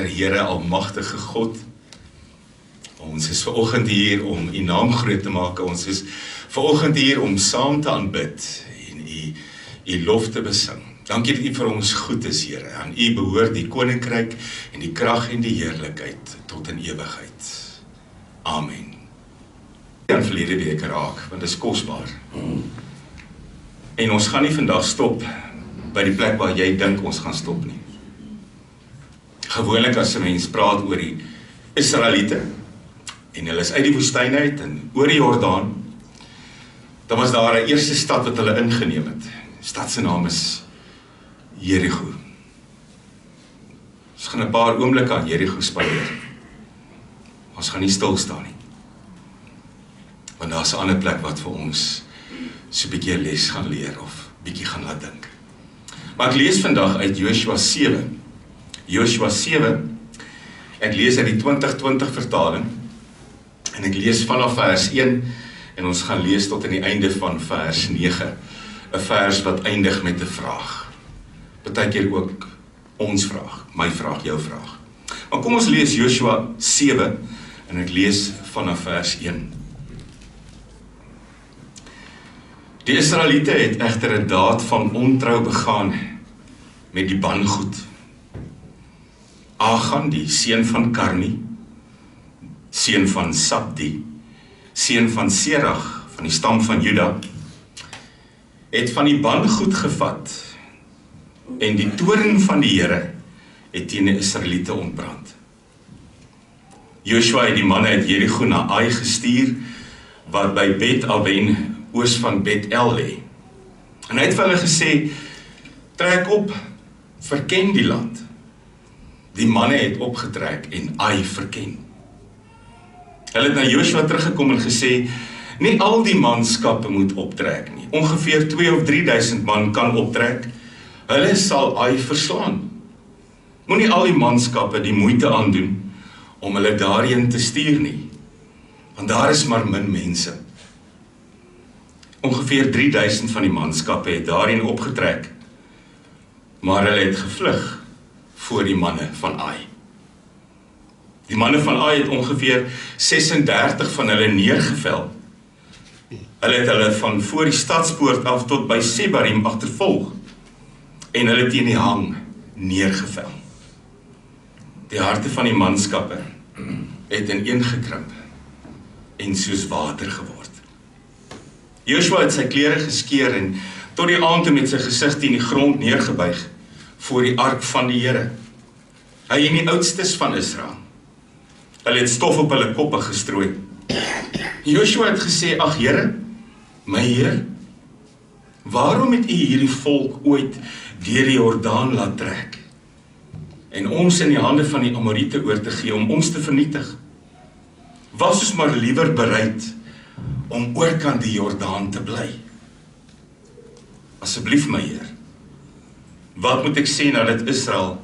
Vader, Here, almagtige God, ons is vanoggend hier om U naam groot te maak, ons is vanoggend hier om saam te aanbid en U lof te besing. Dankie dat U vir ons goed is, Here. Aan U behoort die koninkryk en die krag en die heerlikheid tot in ewigheid. Amen. En verlede week raak, want dit is kosbaar. En ons gaan nie vandag stop by die plek waar jy dink ons gaan stop nie. Gewoonlik as 'n mens praat oor die Israeliete en hulle is uit die woestyn uit en oor die Jordaan, dan was daar 'n eerste stad wat hulle ingeneem het. Die stad se naam is Jerigo. Ons gaan 'n paar oomblikke aan Jerigo spandeer. Ons gaan nie stil staan nie. Want daar is 'n ander plek wat vir ons so 'n bietjie les gaan leer of bietjie gaan laat dink. Maar ek lees vandag uit Joshua 7. Joshua 7, ek lees uit die 2020 vertaling, en ek lees vanaf vers 1, en ons gaan lees tot aan die einde van vers 9, 'n vers wat eindig met 'n vraag. Partykeer ook ons vraag, my vraag, jou vraag. Maar kom ons lees Joshua 7, en ek lees vanaf vers 1. Die Israeliete het egter 'n daad van ontrou begaan met die bangoed. Achan, die seun van Karmi, seun van Sabdi, seun van Serach, van die stam van Juda, het van die bangoed gevat, en die toorn van die Here het teen die Israeliete ontbrand. Joshua het die manne uit Jerigo na Ai gestuur, wat by Bet Aven, oos van Bet-El lê. En hy het vir hulle gesê, trek op, verken die land. Die manne het opgetrek en Ai verken. Hulle het na Joshua teruggekom en gesê, nie al die manskappe moet optrek nie. Ongeveer 2 of 3000 man kan optrek. Hulle sal Ai verslaan. Moenie al die manskappe die moeite aandoen om hulle daarheen te stuur nie, want daar is maar min mense. Ongeveer 3000 van die manskappe het daarheen opgetrek, maar hulle het gevlug voor die manne van Ai. Die manne van Ai het ongeveer 36 van hulle neergevel. Hulle het hulle van voor die stadspoort af tot by Sebarim agtervolg en hulle teen die hang neergevel. Die harte van die manskappe het ineengekrimp en soos water geword. Joshua het sy klere geskeur en tot die aand toe met sy gesig teen die grond neergebuig voor die ark van die Here. Hy en die oudstes van Israel. Hulle het stof op hulle koppe gestrooi. Joshua het gesê, ag Here, my Heer, waarom het U hierdie volk ooit deur die Jordaan laat trek en ons in die hande van die Amoriete oor te gee om ons te vernietig? Was ons maar liewer bereid om oorkant die Jordaan te bly? Asseblief my Heer, wat moet ek sê nadat Israel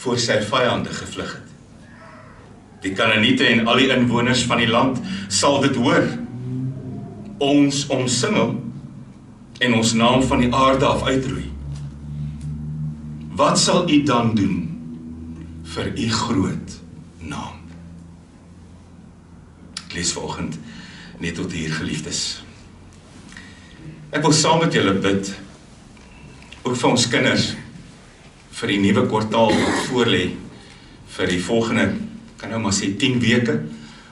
voor sy vyande gevlug het? Die Kanaaniete en al die inwoners van die land sal dit hoor. Ons omsingel en ons naam van die aarde af uitroei. Wat sal U dan doen vir U groot naam? Ek lees vanoggend net tot hier, geliefdes. Ek wil saam met julle bid, ook vir ons kinders, vir die nuwe kwartaal wat voorlê, vir die volgende, kan nou maar sê 10 weke,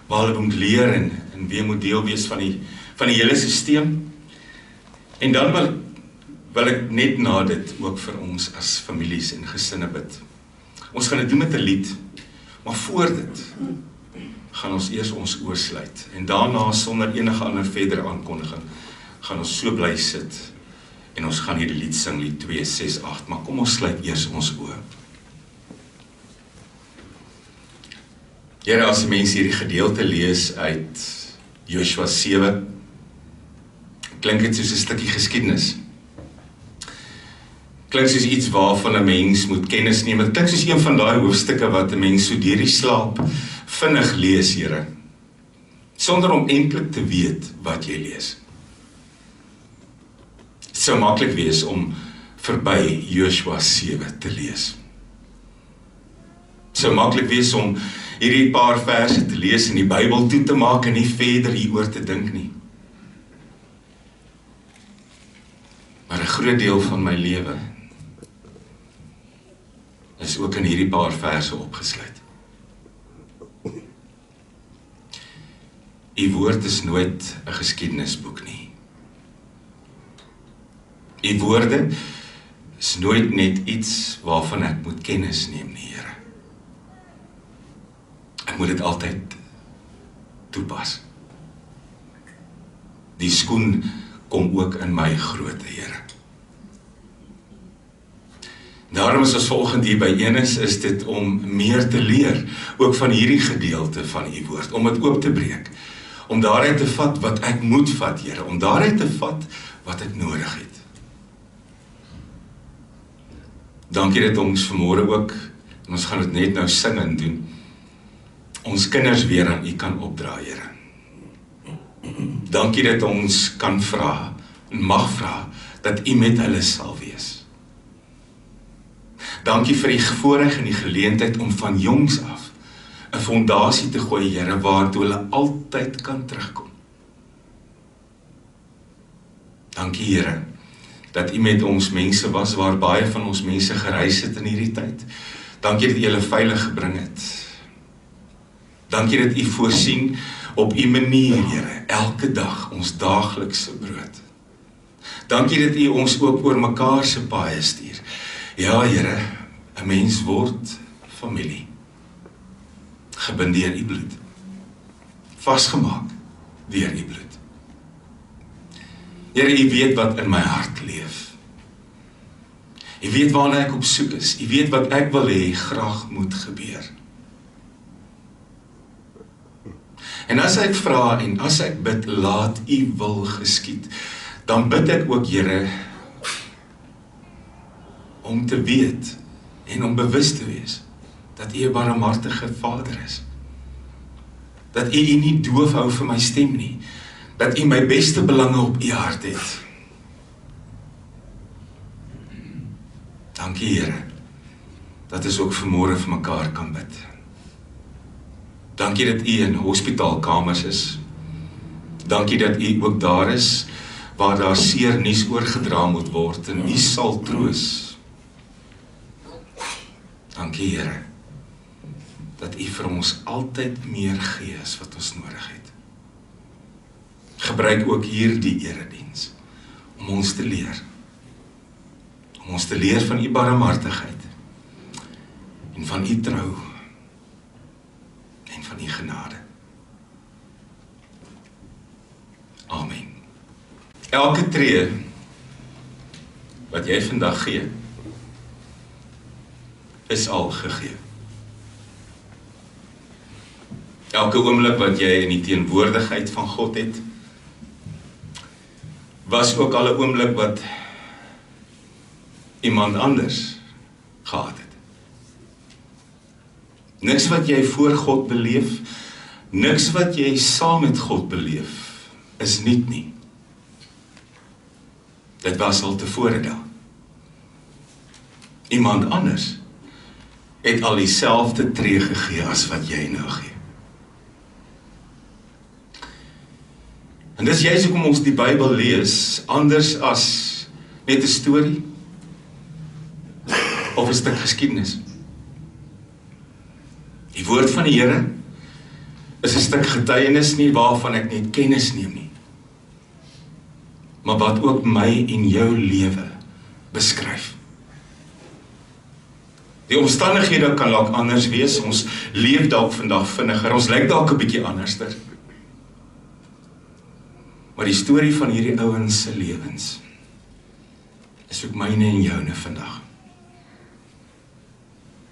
waar hulle moet leer en weer moet deel wees van die hele stelsel. En dan wil ek net na dit ook vir ons as families en gesinne bid. Ons gaan dit doen met 'n lied, maar voor dit gaan ons eers ons oë sluit. En daarna, sonder enige ander verdere aankondiging, gaan ons so bly sit en ons gaan hierdie lied sing, lied 268, maar kom ons sluit eers ons oë. Here, as die mense hierdie gedeelte lees uit Joshua 7, klink dit soos 'n stukkie geskiedenis. Klink soos iets waarvan 'n mens moet kennis neem. Dit klink soos een van daai hoofstukke wat 'n mens so deur die slaap vinnig lees, Here, sonder om eintlik te weet wat jy lees. Dit sou maklik wees om verby Joshua 7 te lees. So maklik wees om hierdie paar verse te lees en die Bybel toe te maak en nie verder hieroor te dink nie. Maar 'n groot deel van my lewe is ook in hierdie paar verse opgesluit. U woord is nooit 'n geskiedenisboek nie. U woorde is nooit net iets waarvan ek moet kennis neem nie, Here. Ek moet dit altyd toepas. Die skoen kom ook in my groot, Here. Daarom is ons vanoggend hier byeen is dit om meer te leer, ook van hierdie gedeelte van u woord, om dit oop te breek, om daaruit te vat wat ek moet vat, Here, om daaruit te vat wat ek nodig het. Dankie dat ons vanmôre ook, en ons gaan dit net nou sing en doen, ons kinders weer aan u kan opdra, Here. Dankie dat ons kan vra, en mag vra, dat u met hulle sal wees. Dankie vir die voorreg en die geleentheid om van jongs af 'n fondasie te gooi, Here, waartoe hulle altyd kan terugkom. Dankie, Here, dat u met ons mense was, waar baie van ons mense gereis het in hierdie tyd. Dankie dat u hulle veilig gebring het. Dankie dat u voorsien op u manier, Here, elke dag ons daaglikse brood. Dankie dat u ons ook oor mekaar se paaie stuur. Ja, Here, 'n mens word familie, gebind deur u bloed, vasgemaak deur u bloed. Here, u weet wat in my hart leef. U weet waarna ek op soek is. U weet wat ek wil hê graag moet gebeur. En as ek vra en as ek bid, laat u wil geskied, dan bid ek ook, Here, om te weet en om bewus te wees dat u 'n barmhartige Vader is. Dat u nie doof hou vir my stem nie. Dat u my beste belange op u hart het. Dankie, Here, dat ons ook vanmôre vir mekaar kan bid. Dankie dat u in hospitaalkamers is. Dankie dat u ook daar is waar daar seer nuus oorgedra moet word en u sal troos. Dankie, Here, dat u vir ons altyd meer gee as wat ons nodig het. Gebruik ook hierdie erediens om ons te leer. Om ons te leer van u barmhartigheid en van u trou en van u genade. Amen. Elke tree wat jy vandag gee, is al gegee. Elke oomblik wat jy in die teenwoordigheid van God het, was ook al 'n oomblik wat iemand anders gehad het. Niks wat jy voor God beleef, niks wat jy saam met God beleef, is nuut nie. Dit was al tevore daar. Iemand anders het al dieselfde tree gegee as wat jy nou gee. En dis juist hoekom ons die Bybel lees, anders as net 'n storie of 'n stuk geskiedenis. Die woord van die Here is 'n stuk getuienis nie waarvan ek net kennis neem nie, maar wat ook my en jou lewe beskryf. Die omstandighede kan dalk anders wees, ons leef dalk vandag vinniger, ons lyk dalk 'n bietjie anderster. Maar die storie van hierdie ouens se lewens is ook myne en joune vandag.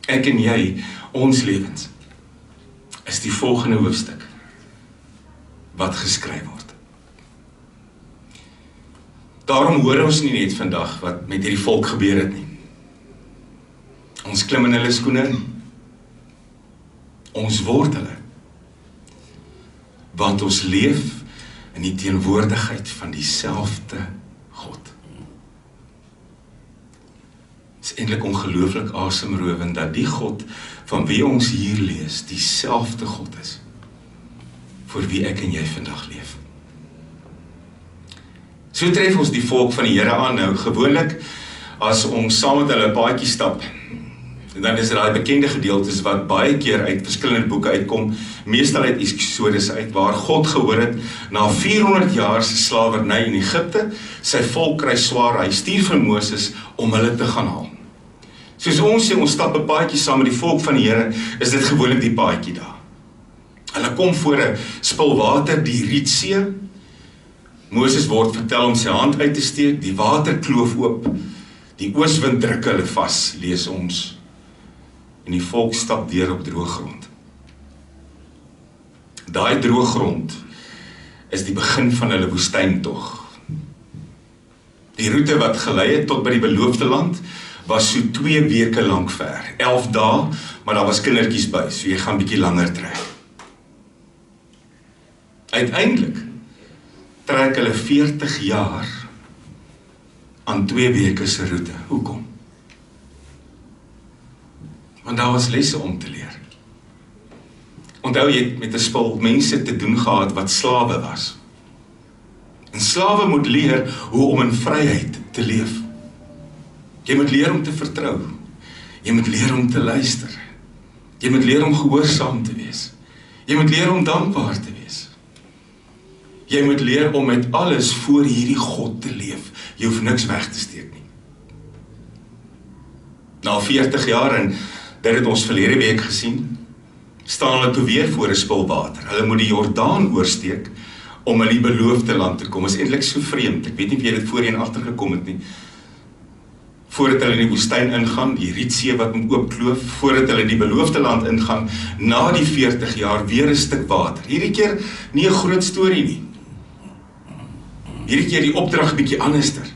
Ek en jy, ons lewens, is die volgende hoofstuk wat geskryf word. Daarom hoor ons nie net vandag wat met hierdie volk gebeur het nie. Ons klim in hulle skoene, ons word hulle, want ons leef in die teenwoordigheid van dieselfde God. Het is eintlik ongelooflik asemrowend dat die God van wie ons hier lees, dieselfde God is, vir wie ek en jy vandag leef. So tref ons die volk van die Here aan. Nou, gewoonlik, as ons saam met hulle 'n paadjie stap, en dan is daai bekende gedeeltes wat baie keer uit verskillende boeke uitkom, meestal uit Eksodus uit, waar God gehoor het, na 400 jaar se slawerny in Egipte, sy volk kry swaar, hy stuur vir Moses om hulle te gaan haal. Soos ons sê, ons stap 'n paadjie saam met die volk van die Here, is dit gewoonlik die paadjie daar. Hulle kom voor 'n spul water, die Rietsee. Moses word vertel om sy hand uit te steek, die water kloof oop, die ooswind druk hulle vas, lees ons, en die volk stap deur op droë grond. Daai droë grond is die begin van hulle woestyntog. Die roete wat gelei het tot by die beloofde land, was so 2 weke lank ver, 11 dae, maar daar was kindertjies by, so jy gaan bietjie langer trek. Uiteindelik trek hulle 40 jaar aan 2 weke se roete. Hoekom? Want daar was lesse om te leer. Onthou, jy het met 'n spul mense te doen gehad wat slawe was. En slawe moet leer hoe om in vryheid te leef. Jy moet leer om te vertrou. Jy moet leer om te luister. Jy moet leer om gehoorsaam te wees. Jy moet leer om dankbaar te wees. Jy moet leer om met alles voor hierdie God te leef. Jy hoef niks weg te steek nie. Na 40 jaar, en dit het ons verlede week gesien, staan hulle toe weer voor 'n spul water. Hulle moet die Jordaan oorsteek om in die beloofde land te kom. Is eintlik so vreemd. Ek weet nie of jy dit voorheen agtergekom het nie. Voordat hulle in die woestyn ingaan, die Rietsee wat moet oopkloof, voordat hulle in die beloofde land ingaan, na die 40 jaar weer 'n stuk water. Hierdie keer nie 'n groot storie nie. Hierdie keer die opdrag bietjie anderster.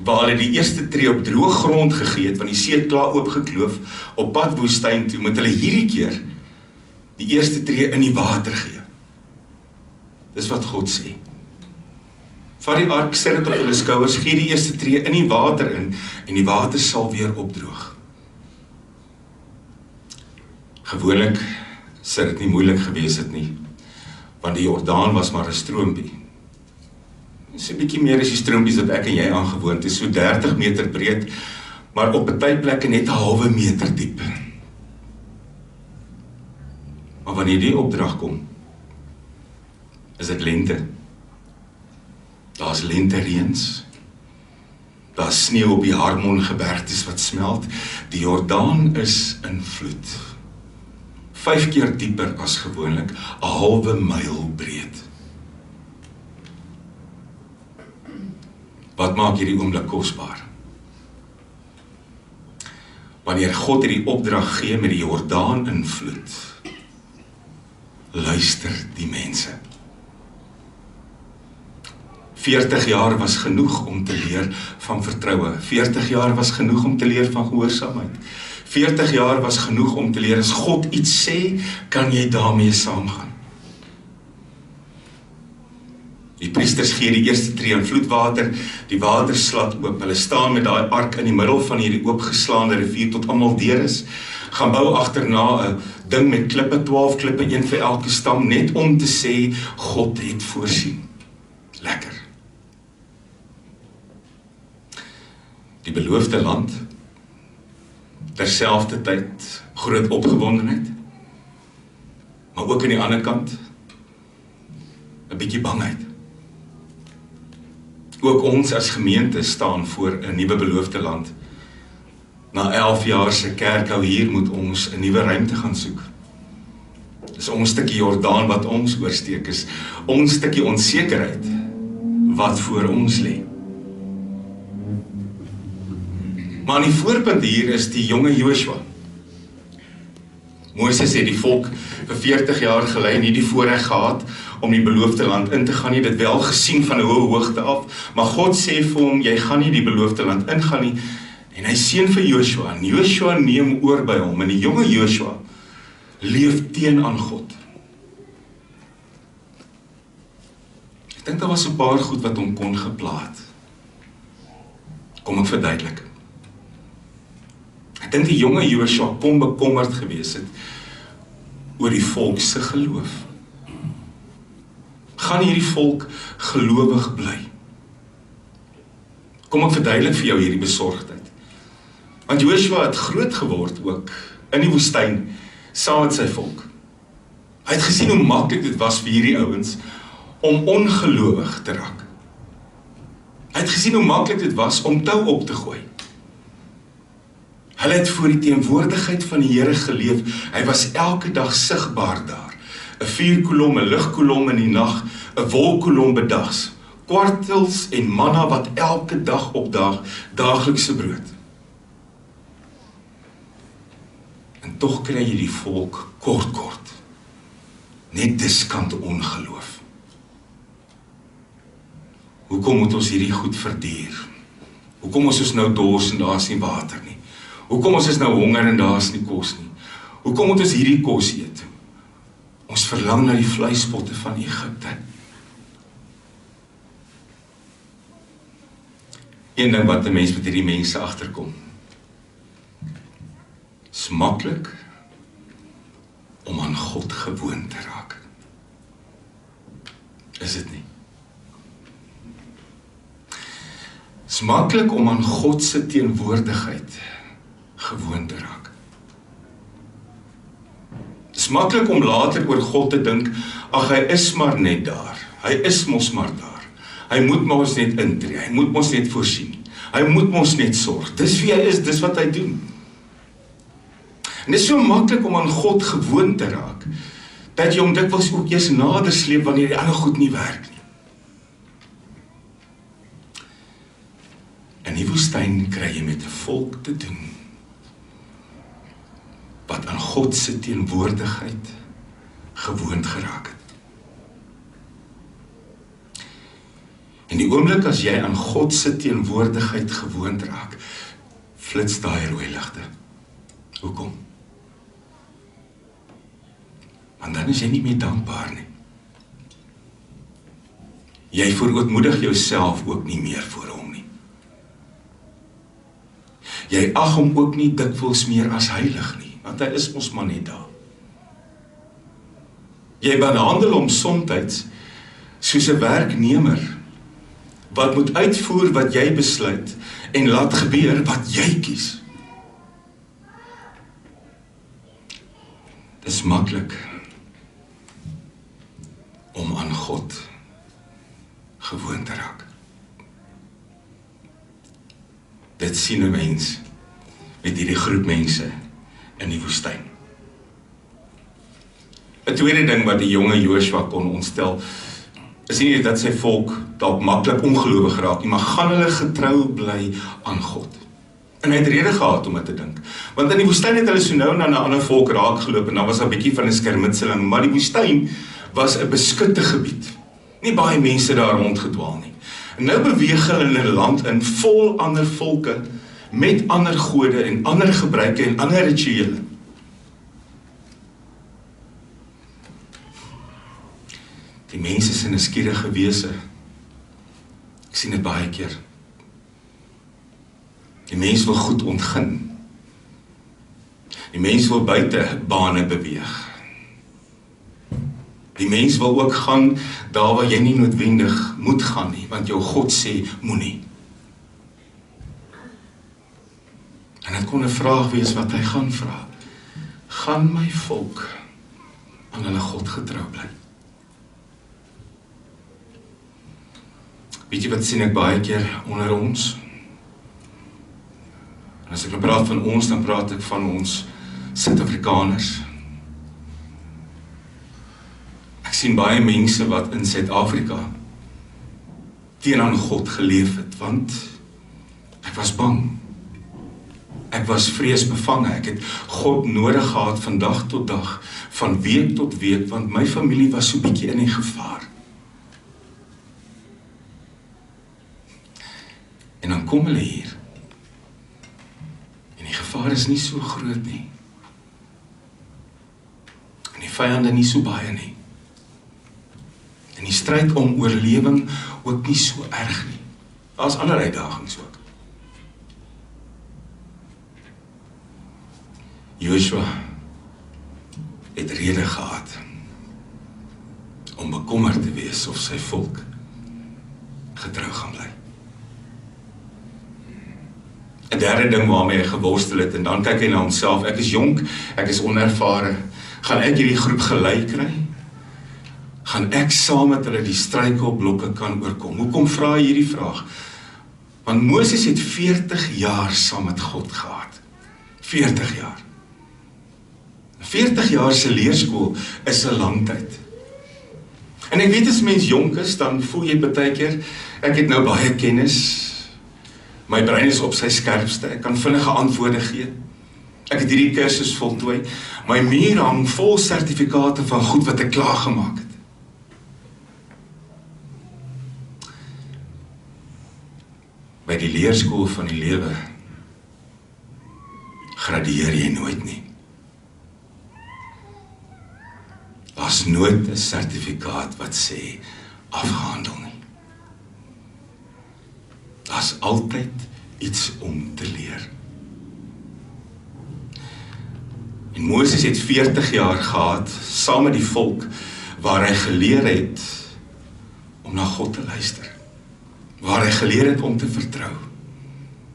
Waar hulle die eerste tree op droë grond gegee het, want die see het klaar oopgekloof, op pad woestyn toe, moet hulle hierdie keer die eerste tree in die water gee. Dis wat God sê. Vat die ark, sit dit op hulle skouers, gee die eerste tree in die water in, en die water sal weer opdroog. Gewoonlik sou dit nie moeilik gewees het nie, want die Jordaan was maar 'n stroompie. So 'n bietjie meer as die stroompies wat ek en jy aangewoond is, so 30 meter breed, maar op 'n tydplekke net 'n halwe meter diep. Maar wanneer die opdrag kom, is dit lente. Daar's lentereëns. Daar's sneeu op die Harmongebergtes wat smelt. Die Jordaan is in vloed. 5 keer dieper as gewoonlik, 'n halwe myl breed. Wat maak hierdie oomblik kosbaar? Wanneer God hierdie opdrag gee met die Jordaan in vloed, luister die mense. 40 jaar was genoeg om te leer van vertroue. 40 jaar was genoeg om te leer van gehoorsaamheid. 40 jaar was genoeg om te leer, as God iets sê, kan jy daarmee saamgaan. Die priesters gee die eerste tree aan vloedwater, die water slat oop, hulle staan met daai ark in die middel van hierdie oopgeslaande rivier tot almal deur is, gaan bou agterna 'n ding met klippe, 12 klippe, een vir elke stam, net om te sê, God het voorsien. Lekker. Die beloofde land, terselfdertyd groot opgewondenheid, maar ook aan die ander kant 'n bietjie bangheid. Ook ons as gemeente staan voor 'n nuwe beloofde land. Na 11 jaar se kerkhou hier moet ons 'n nuwe ruimte gaan soek. Dis ons stukkie Jordaan wat ons oorsteek, is ons stukkie onsekerheid wat voor ons lê. Maar aan die voorpunt hier is die jonge Joshua. Moses het die volk vir 40 jaar gelei nie die voorreg gehad om die beloofde land in te gaan nie, dit wel gesien van 'n hoë hoogte af, maar God sê vir hom, jy gaan nie die beloofde land ingaan nie, en hy seën vir Joshua, en Joshua neem oor by hom, en die jonge Joshua leef teen aan God. Ek dink daar was 'n paar goed wat hom kon gepla het. Kom ek verduidelik. Ek Ek dink die jonge Joshua kon bekommerd gewees het oor die volk se geloof. Gaan hierdie volk gelowig bly? Kom ek verduidelik vir jou hierdie besorgdheid. Want Joshua het groot geword ook in die woestyn saam met sy volk. Hy het gesien hoe maklik dit was vir hierdie ouens om ongelowig te raak. Hy het gesien hoe maklik dit was om tou op te gooi. Hulle het voor die teenwoordigheid van die Here geleef. Hy was elke dag sigbaar daar. 'n vuurkolom, 'n ligkolom in die nag, 'n wolkkolom bedags, kwartels en manna wat elke dag opdaag, daaglikse brood. En tog kry jy die volk kort, net diskant ongeloof. Hoekom moet ons hierdie goed verduur? Hoekom is ons nou dors en daar is nie water nie? Hoekom is ons nou honger en daar is nie kos nie? Hoekom moet ons hierdie kos eet? Ons verlang na die vleispotte van Egipte. Een ding wat 'n mens met hierdie mense agterkom. Is maklik om aan God gewoon te raak. Is dit nie? Is maklik om aan God se teenwoordigheid gewoon te raak. Is maklik om later oor God te dink, ag hy is maar net daar. Hy is mos maar daar. Hy moet mos net intree, hy moet mos net voorsien. Hy moet mos net sorg. Dis wie hy is, dis wat hy doen. En dit is so maklik om aan God gewoon te raak, dat jy hom dikwels ook eers nader sleep wanneer die ander goed nie werk nie. In die woestyn kry jy met 'n volk te doen, wat aan God se teenwoordigheid gewoond geraak het. En die oomblik as jy aan God se teenwoordigheid gewoond raak, flits daai rooi ligte. Hoekom? Want dan is jy nie meer dankbaar nie. Jy verootmoedig jouself ook nie meer voor hom nie. Jy ag hom ook nie dikwels meer as heilig nie, want hy is mos maar net daar. Jy behandel hom soms soos 'n werknemer, wat moet uitvoer wat jy besluit, en laat gebeur wat jy kies. Dis maklik om aan God gewoon te raak. Dit sien 'n mens met hierdie groep mense in die woestyn. 'n Tweede ding wat die jonge Joshua kon ontstel, is nie dat sy volk dalk maklik ongelowig raak nie, maar gaan hulle getrou bly aan God. En hy het rede gehad om dit te dink. Want in die woestyn het hulle so nou na 'n ander volk raak geloop, en dan was daar 'n bietjie van 'n skermutseling, maar die woestyn was 'n beskutte gebied. Nie baie mense daar rondgedwaal nie. En nou beweeg hulle in 'n land in vol ander volke, met ander gode en ander gebruike en ander rituele. Die mense is 'n nuuskierige wese. Ek sien dit baie keer. Die mens wil goed ontgin. Die mens wil buite bane beweeg. Die mens wil ook gaan daar waar jy nie noodwendig moet gaan nie, want jou God sê moenie. En dit kon 'n vraag wees wat hy gaan vra. Gaan my volk aan hulle God getrou bly? Weet jy wat sien ek baie keer onder ons? En as ek praat van ons, dan praat ek van ons Suid-Afrikaners. Ek sien baie mense wat in Suid-Afrika teenoor God geleef het, want ek was bang. Ek was vreesbevange. Ek het God nodig gehad van dag tot dag, van week tot week, want my familie was so bietjie in die gevaar. En dan kom hulle hier. En die gevaar is nie so groot nie. En die vyande nie so baie nie. En die stryd om oorlewing ook nie so erg nie. Daar's ander uitdagings ook. Joshua het rede gehad om bekommerd te wees of sy volk getrou gaan bly. 'n derde ding waarmee hy geworstel het, en dan kyk hy na homself, ek is jonk, ek is onervare, gaan ek hierdie groep gelei kry? Gaan ek saam met hulle die struikelblokke kan oorkom? Hoekom vra hy hierdie vraag? Want Moses het 40 jaar saam met God gehad. 40 jaar. 40 jaar se leerskool is 'n lang tyd. En ek weet as mens jonk is, dan voel jy baie keer, ek het nou baie kennis, my brein is op sy skerpste, ek kan vinnige antwoorde gee. Ek het hierdie kursus voltooi, my muur hang vol sertifikate van goed wat ek klaar gemaak het. By die leerskool van die lewe gradueer jy nooit nie. Daar's nooit 'n sertifikaat wat sê afgehandel nie. Daar's altyd iets om te leer. En Moses het 40 jaar gehad saam met die volk waar hy geleer het om na God te luister. Waar hy geleer het om te vertrou.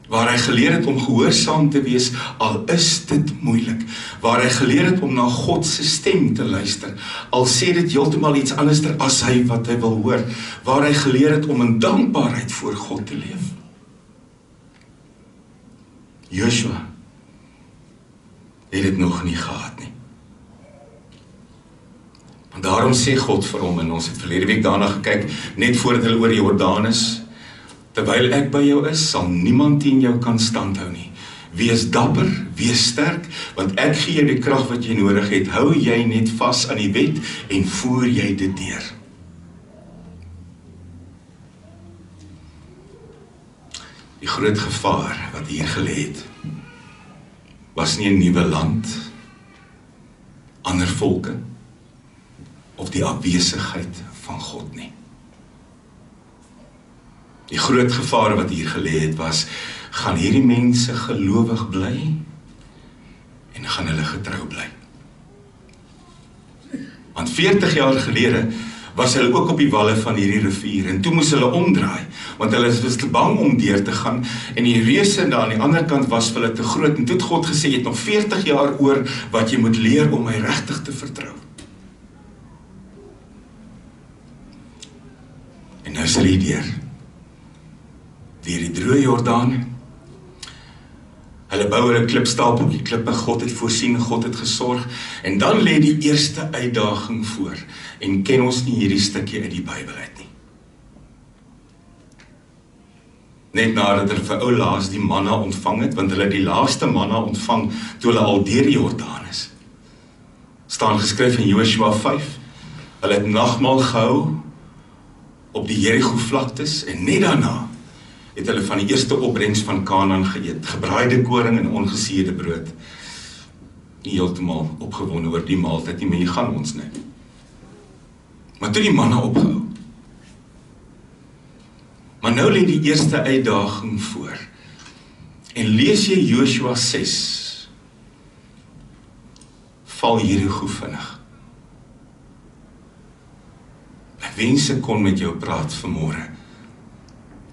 Waar hy geleer het om gehoorsaam te wees, al is dit moeilik. Waar hy geleer het om na God se stem te luister, al sê dit heeltemal iets anderster as hy wat hy wil hoor. Waar hy geleer het om in dankbaarheid voor God te leef. Joshua het dit nog nie gehad nie. En daarom sê God vir hom, en ons het verlede week daarna gekyk, net voordat hulle oor die Jordaan is, terwyl ek by jou is, sal niemand teen jou kan standhou nie. Wees dapper, wees sterk, want ek gee jou die krag wat jy nodig het. Hou jy net vas aan die wet en voer jy dit deur. Die groot gevaar wat hier gelê het, was nie 'n nuwe land, ander volke, of die afwesigheid van God nie. Die groot gevaar wat hier gelê het was, gaan hierdie mense gelowig bly en gaan hulle getrou bly. Want 40 jaar gelede was hulle ook op die walle van hierdie rivier en toe moes hulle omdraai, want hulle was te bang om deur te gaan en die reuse daar aan die ander kant was vir hulle te groot en toe het God gesê, jy het nog 40 jaar oor wat jy moet leer om my regtig te vertrou. En nou is hulle deur die droë Jordaan. Hulle bou hulle klipstapel op die klippe, God het voorsien, God het gesorg, en dan lê die eerste uitdaging voor, en ken ons nie hierdie stukkie uit die Bybel uit nie. Net nadat hulle vir ou laas die manna ontvang het, want hulle het die laaste manna ontvang, toe hulle al deur die Jordaan is. Staan geskryf in Joshua 5, hulle het nagmaal gehou, op die Jerigo vlaktes, en net daarna, het hulle van die eerste opbrengs van Kanaan geëet, gebraaide koring en ongesuurde brood. Nie heeltemal opgewonde oor die maaltyd nie, maar hier gaan ons net. Maar toe die manna opgehou. Maar nou lê die eerste uitdaging voor. En lees jy Joshua 6, val Jerigo vinnig. Ek wens ek kon met jou praat vanmôre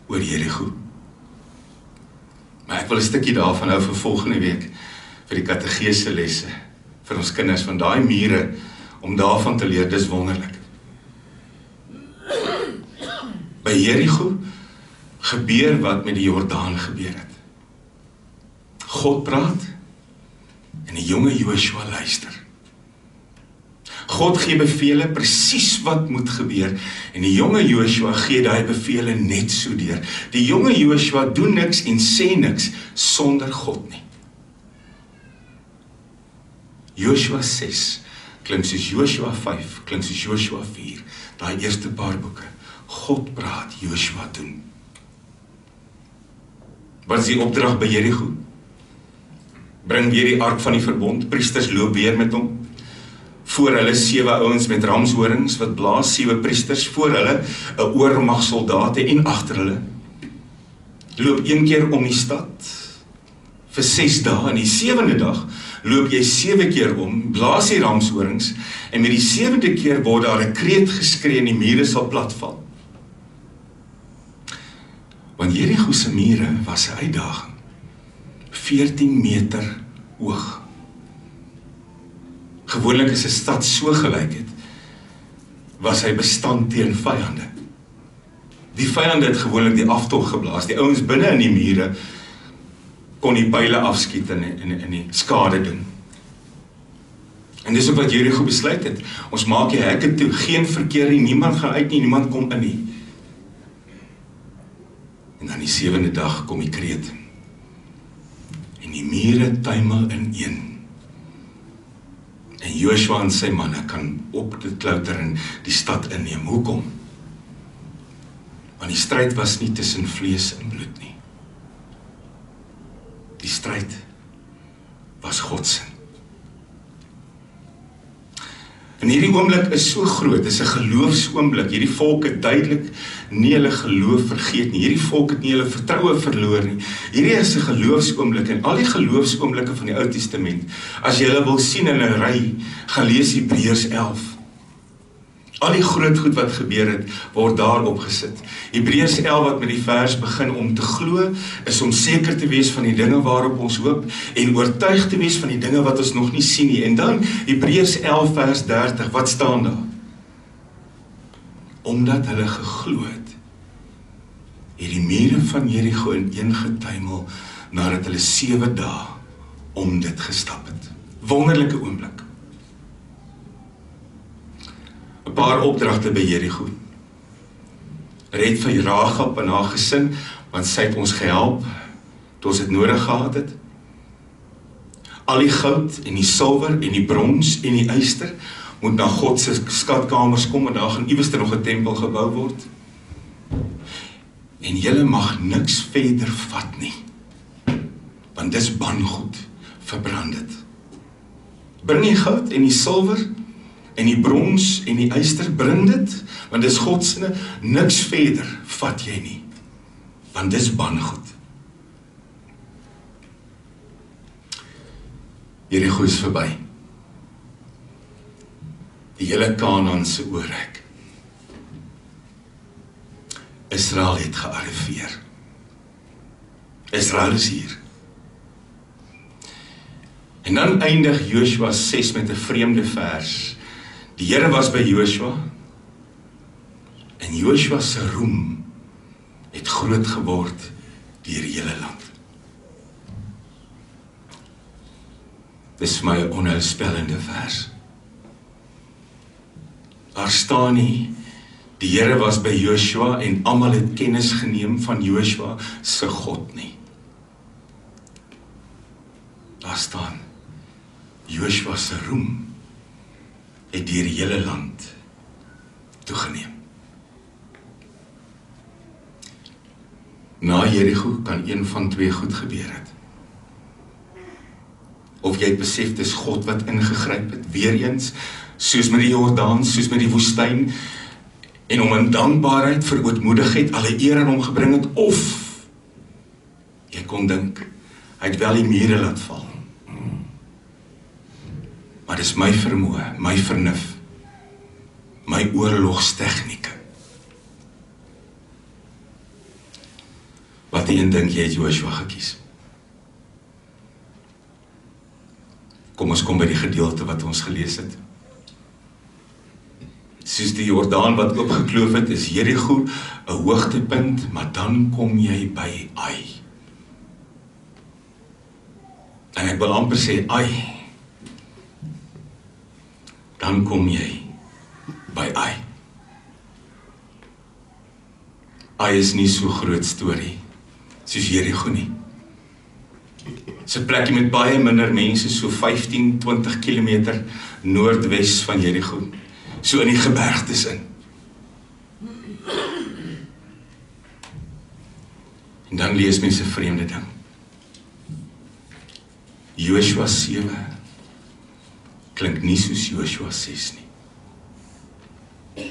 oor Jerigo. Maar ek wil 'n stukkie daarvan hou vir volgende week, vir die kategese lesse, vir ons kinders, van daai mure, om daarvan te leer, dis wonderlik. By Jerigo gebeur wat met die Jordaan gebeur het. God praat, en die jonge Joshua luister. God gee bevele presies wat moet gebeur, en die jonge Joshua gee daai bevele net so deur. Die jonge Joshua doen niks en sê niks sonder God nie. Joshua 6 klink soos Joshua 5, klink soos Joshua 4, daai eerste paar boeke. God praat, Joshua doen. Wat is die opdrag by Jerigo? Bring weer die ark van die verbond, priesters loop weer met hom. Voor hulle 7 ouens met ramshorings wat blaas, 7 priesters, voor hulle 'n oormag soldate en agter hulle. Loop een keer om die stad vir 6 dae, en die 7de dag loop jy 7 keer om, blaas die ramshorings, en met die 7de keer word daar 'n kreet geskree en die mure sal platval. Want Jerigo se mure was 'n uitdaging. 14 meter hoog. Gewoonlik as 'n stad so gelyk het, was hy bestand teen vyande. Die vyande het gewoonlik die aftog geblaas. Die ouens binne in die mure kon die pyle afskiet en die skade doen. En dis ook wat Jerigo besluit het. Ons maak die hekke toe, geen verkeer nie, niemand gaan uit nie, niemand kom in nie. En dan die 7de dag kom die kreet. En die mure tuimel ineen. En Joshua en sy manne kan op dit klouter en die stad inneem. Hoekom? Want die stryd was nie tussen vlees en bloed nie. Die stryd was God se. En hierdie oomblik is so groot, dit is 'n geloofsoomblik. Hierdie volk het duidelik nie hulle geloof vergeet nie. Hierdie volk het nie hulle vertroue verloor nie. Hierdie is 'n geloofsoomblik en al die geloofsoomblikke van die Ou Testament, as jy hulle wil sien in 'n ry, gaan lees Hebreërs 11. Al die groot goed wat gebeur het, word daar opgesit. Hebreërs 11 wat met die vers begin, om te glo, is om seker te wees van die dinge waarop ons hoop, en oortuig te wees van die dinge wat ons nog nie sien nie. En dan, Hebreërs 11 vers 30, wat staan daar? Omdat hulle geglo het, het die mure van Jerigo ineengetuimel, nadat hulle 7 dae om dit gestap het. Wonderlike oomblik. 'n Paar opdragte by Jerigo. Red vir Rahab en haar gesin, want sy het ons gehelp, toe ons dit nodig gehad het. Al die goud en die silwer en die brons en die yster moet na God se skatkamers kom, en daar gaan iewers nog 'n tempel gebou word. En julle mag niks verder vat nie, want dis bangoed, verbrand dit. Bring die goud en die silwer en die brons en die yster, bring dit, want dis God se, niks verder vat jy nie, want dis bangoed. Jerigo is verby. Die hele Kanaan se oorryk. Israel het gearriveer. Israel is hier. En dan eindig Joshua 6 met 'n vreemde vers. Die Here was by Joshua, en Joshua se roem het groot geword deur die hele land. Dis vir my 'n onheilspellende vers. Daar staan nie, die Here was by Joshua en almal het kennis geneem van Joshua se God nie. Daar staan, Joshua se roem het deur die hele land toegeneem. Na Jerigo kan een van 2 goed gebeur het. Of jy besef dis God wat ingegryp het, weer eens, soos met die Jordaan, soos met die woestyn, en om in dankbaarheid vir ootmoedigheid alle eer aan hom gebring het, of jy kon dink, hy het wel die mure laat val. Maar dis my vermoë, my vernuf, my oorlogstegnieke. Wat die een dink jy het Joshua gekies? Kom ons kom by die gedeelte wat ons gelees het. Soos die Jordaan wat oopgekloof het, is Jerigo 'n hoogtepunt, maar dan kom jy by Ai. En ek wil amper sê Ai. Dan kom jy by Ai. Ai is nie so groot storie soos Jerigo nie. Dis 'n plekkie met baie minder mense, so 15-20 kilometer noordwes van Jerigo, so in die gebergtes in. En dan lees mense 'n vreemde ding. Joshua 7 klink nie soos Joshua 6 nie.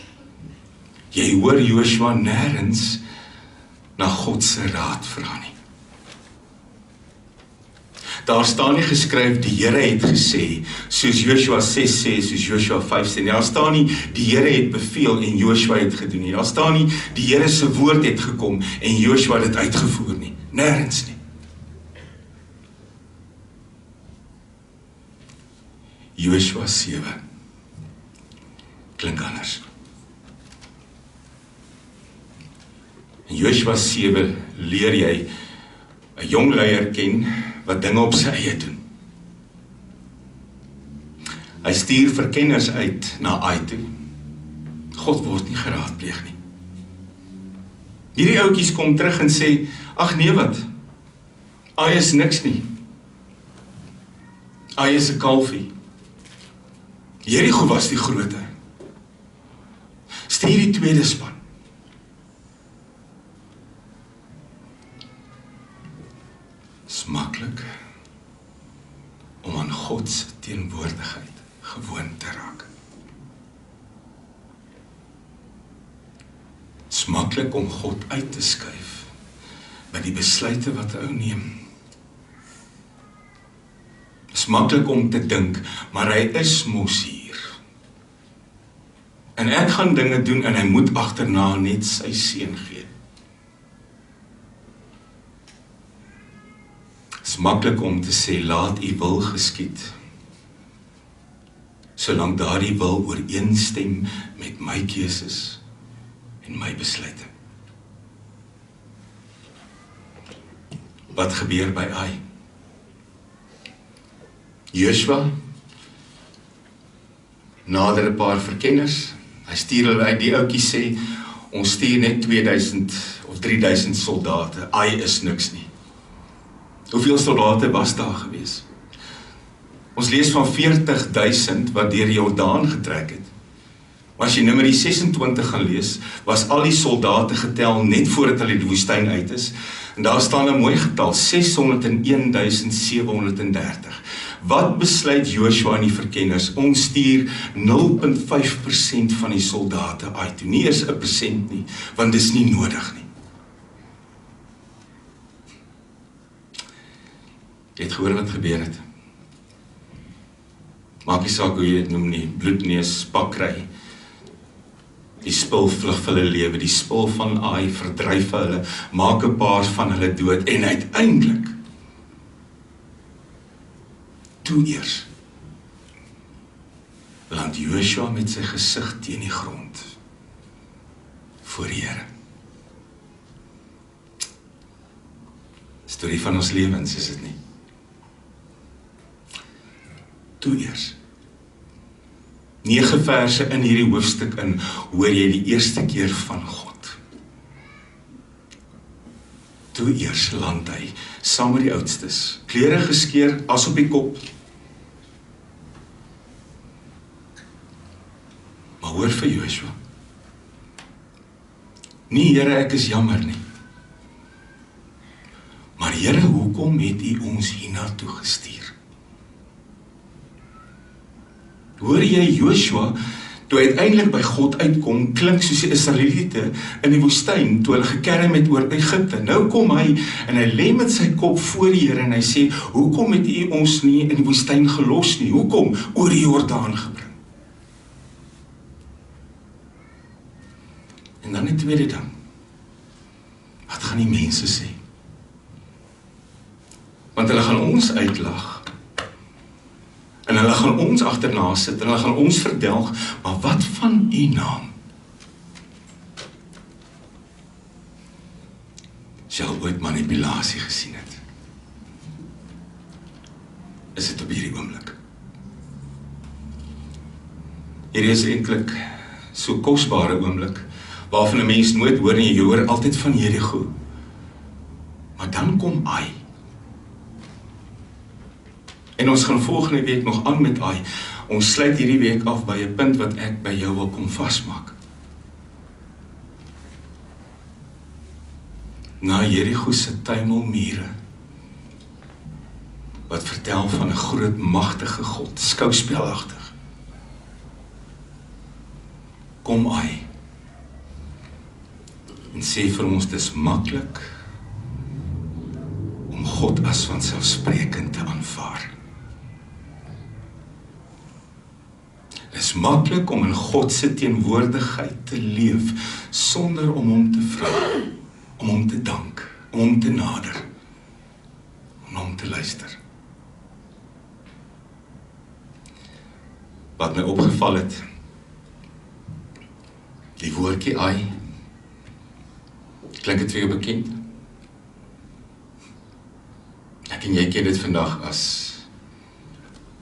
Jy hoor Joshua nêrens na God se raad vra nie. Daar staan nie geskryf, die Here het gesê, soos Joshua 6 sê, soos Joshua 5 sê, daar staan nie, die Here het beveel en Joshua het gedoen nie, daar staan nie, die Here se woord het gekom en Joshua het dit uitgevoer nie, nêrens nie. Joshua 7 klink anders. In Joshua 7 leer jy 'n jong leier ken wat dinge op sy eie doen. Hy stuur verkenners uit na Ai toe. God word nie geraadpleeg nie. Hierdie ouetjies kom terug en sê, ag nee wat, Ai is niks nie. Ai is 'n kalfie. Jerigo was die groote. Stuur die tweede span. Is maklik om aan God se teenwoordigheid gewoon te raak. Is maklik om God uit te skuif by die besluite wat hy neem. Is maklik om te dink, maar hy is mos hier. En ek gaan dinge doen en hy moet agterna net sy seën gee. Is maklik om te sê, laat u wil geskied, solank daardie wil ooreenstem met my keuses en my besluite. Wat gebeur by Ai? Joshua nader 'n paar verkenners, hy stuur hulle uit, die ouetjie sê, ons stuur net 2000 of 3000 soldate, Ai is niks nie. Hoeveel soldate was daar gewees? Ons lees van 40.000 wat deur die Jordaan getrek het. Maar as jy Numeri 26 gaan lees, was al die soldate getel net voordat hulle die woestyn uit is, en daar staan 'n mooi getal, 601.730. Wat besluit Joshua en die verkenners? Ons stuur 0,5% van die soldate uit, nie eens 1% nie, want dis nie nodig nie. Jy het gehoor wat gebeur het. Maak nie saak hoe jy dit noem nie, bloedneus, pakry, die spul vlug vir hulle lewe, die spul van Ai verdryf hulle, maak 'n paar van hulle dood, en uiteindelik, toe eers, land Joshua met sy gesig teen die grond, voor die Here. Storie van ons lewens, is dit nie? Toe eers. 9 verse in hierdie hoofstuk in, hoor jy die eerste keer van God. Toe eers land hy, saam met die oudstes, klere geskeur, as op die kop. Maar hoor vir Joshua, nie Here, ek is jammer nie. Maar Here, hoekom het u ons hiernatoe gestuur? Hoor jy Joshua, toe uiteindelik by God uitkom, klink soos die Israeliete in die woestyn, toe hulle gekerry met oor Egipte. Nou kom hy, en hy lê met sy kop voor die Here, en hy sê, hoekom het u ons nie in die woestyn gelos nie? Hoekom oor die Jordaan gebring? En dan die tweede ding, wat gaan die mense sê? Want hulle gaan ons uitlag, en hulle gaan ons agterna sit, en hulle gaan ons verdelg, maar wat van u naam? As jy al ooit manipulasie gesien het, is dit op hierdie oomblik. Hierdie is eintlik so kosbare oomblik, waarvan 'n mens nooit hoor nie, jy hoor altyd van Jerigo. Maar dan kom Ai. En ons gaan volgende week nog aan met Ai. Ons sluit hierdie week af by 'n punt wat ek by jou wil kom vasmaak. Na Jerigo se tuimelmure, wat vertel van 'n groot magtige God, skouspelagtig, kom Ai en sê vir ons, dis maklik om God as vanselfsprekend te aanvaar. Dit is maklik om in God se teenwoordigheid te leef, sonder om hom te vra, om hom te dank, om hom te nader, om hom te luister. Wat my opgeval het, die woordjie ai, klink dit vir jou bekend? Ek en jy ken dit vandag as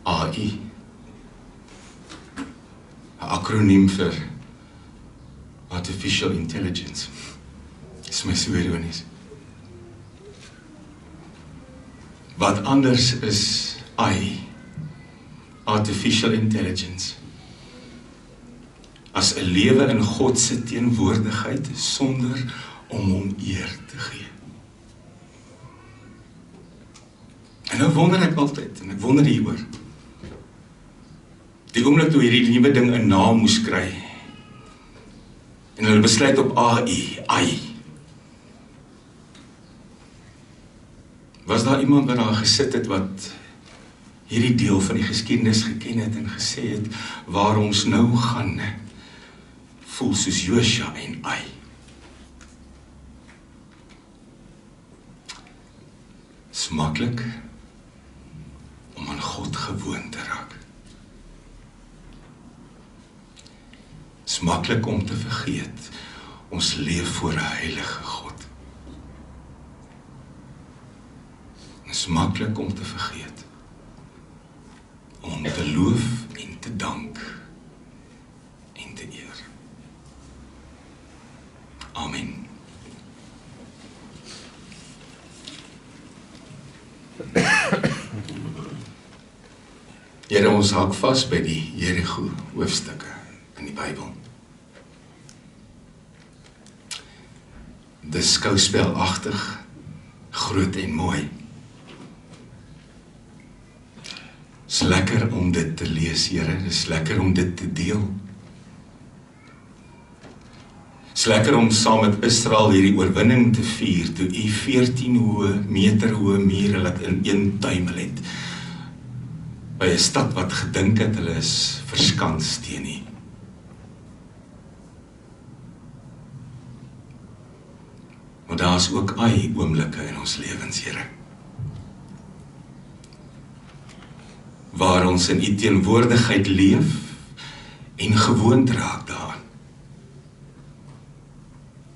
AI, 'n akroniem vir Artificial Intelligence. Dis my so ironies. Wat anders is AI, Artificial Intelligence, as 'n lewe in God se teenwoordigheid sonder om hom eer te gee. En nou wonder ek altyd, en ek wonder hieroor, die oomblik toe hierdie nuwe ding 'n naam moes kry, en hulle besluit op AI, was daar iemand wat daar gesit het wat hierdie deel van die geskiedenis geken het en gesê het, waar ons nou gaan, voel soos Josua en Ai. Is maklik om aan God gewoon te raak. Is maklik om te vergeet, ons leef voor 'n heilige God. Is maklik om te vergeet, om te loof en te dank en te eer. Amen. Here, ons hak vas by die Jerigo hoofstukke in die Bybel. Dis skouspelagtig, groot en mooi. Dis lekker om dit te lees, Here, dis lekker om dit te deel. Dis lekker om saam met Israel hierdie oorwinning te vier, toe U 14 meter hoë mure laat in een tuimel het, by 'n stad wat gedink het hulle is verskans teen U. Maar daar is ook ai oomblikke in ons lewens, Here, waar ons in U teenwoordigheid leef en gewoond raak daaraan.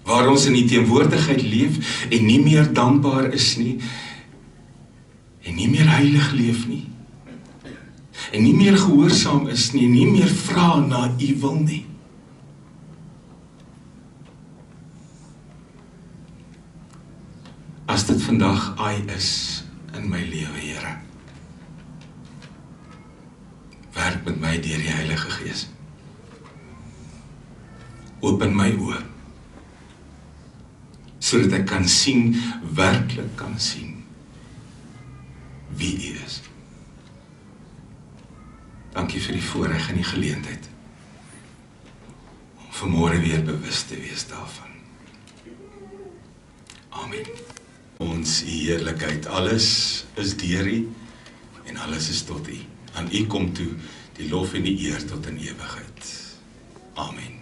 Waar ons in U teenwoordigheid leef en nie meer dankbaar is nie, en nie meer heilig leef nie, en nie meer gehoorsaam is nie, en nie meer vra na U wil nie. As dit vandag ai is in my lewe, Here, werk met my deur die Heilige Gees. Open my oë, sodat ek kan sien, werklik kan sien, wie U is. Dankie vir die voorreg en die geleentheid, om vanmôre weer bewus te wees daarvan. Amen. Ons heerlikheid, alles is deur U, en alles is tot U. Aan U kom toe die lof en die eer tot in ewigheid. Amen.